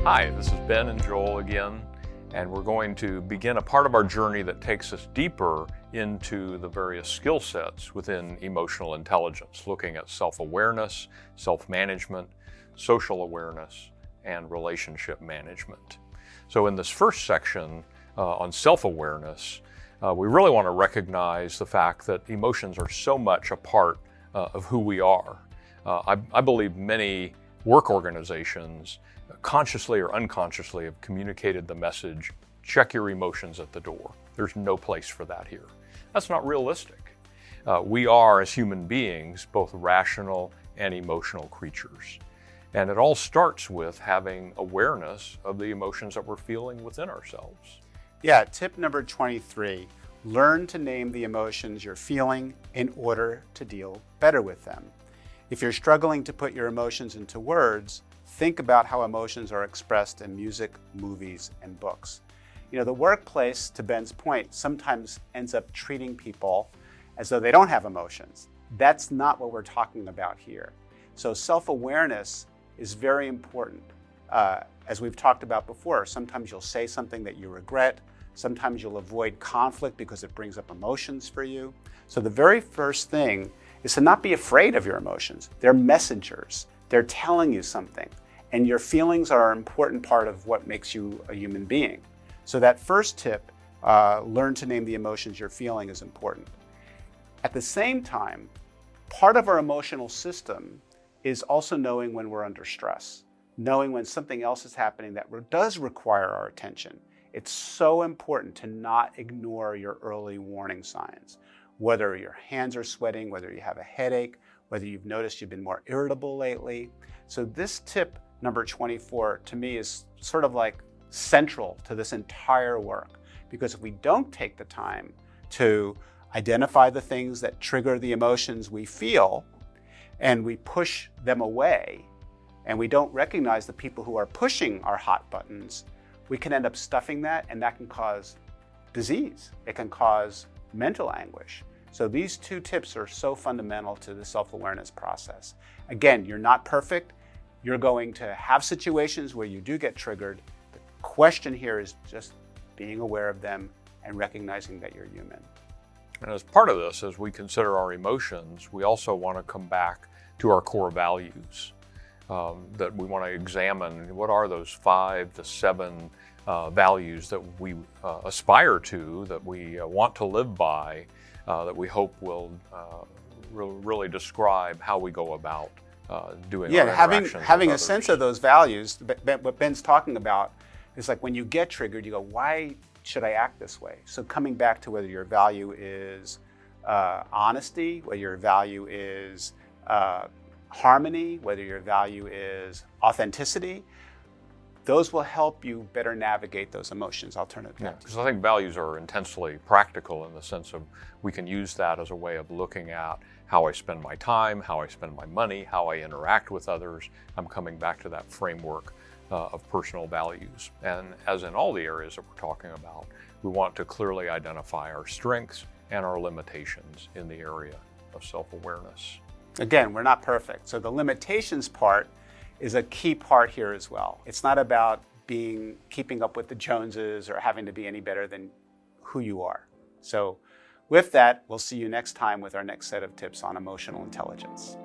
Hi, this is Ben and Joel again, and we're going to begin a part of our journey that takes us deeper into the various skill sets within emotional intelligence, looking at self-awareness, self-management, social awareness, and relationship management. So in this first section on self-awareness, we really want to recognize the fact that emotions are so much a part of who we are. I believe many work organizations consciously or unconsciously have communicated the message, check your emotions at the door. There's no place for that here. That's not realistic. We are, as human beings, both rational and emotional creatures. And it all starts with having awareness of the emotions that we're feeling within ourselves. Yeah, tip number 23, learn to name the emotions you're feeling in order to deal better with them. If you're struggling to put your emotions into words, think about how emotions are expressed in music, movies, and books. You know, the workplace, to Ben's point, sometimes ends up treating people as though they don't have emotions. That's not what we're talking about here. So self-awareness is very important. As we've talked about before, sometimes you'll say something that you regret. Sometimes you'll avoid conflict because it brings up emotions for you. So the very first thing is to not be afraid of your emotions. They're messengers. They're telling you something. And your feelings are an important part of what makes you a human being. So that first tip, learn to name the emotions you're feeling, is important. At the same time, part of our emotional system is also knowing when we're under stress, knowing when something else is happening that does require our attention. It's so important to not ignore your early warning signs. Whether your hands are sweating, whether you have a headache, whether you've noticed you've been more irritable lately. So this tip, number 24, to me is sort of like central to this entire work. Because if we don't take the time to identify the things that trigger the emotions we feel, and we push them away, and we don't recognize the people who are pushing our hot buttons, we can end up stuffing that, and that can cause disease. It can cause mental anguish. So these two tips are so fundamental to the self-awareness process. Again, you're not perfect. You're going to have situations where you do get triggered. The question here is just being aware of them and recognizing that you're human. And as part of this, as we consider our emotions, we also want to come back to our core values. That we want to examine what are those 5 to 7 values that we aspire to, that we want to live by, that we hope will really describe how we go about doing our interactions. Having a sense of those values, what Ben's talking about is like when you get triggered, you go, why should I act this way? So coming back to whether your value is honesty, whether your value is harmony, whether your value is authenticity, those will help you better navigate those emotions. I'll turn it back. Because I think values are intensely practical in the sense of we can use that as a way of looking at how I spend my time, how I spend my money, how I interact with others. I'm coming back to that framework of personal values. And as in all the areas that we're talking about, we want to clearly identify our strengths and our limitations in the area of self-awareness. Again, we're not perfect. So the limitations part is a key part here as well. It's not about keeping up with the Joneses or having to be any better than who you are. So with that, we'll see you next time with our next set of tips on emotional intelligence.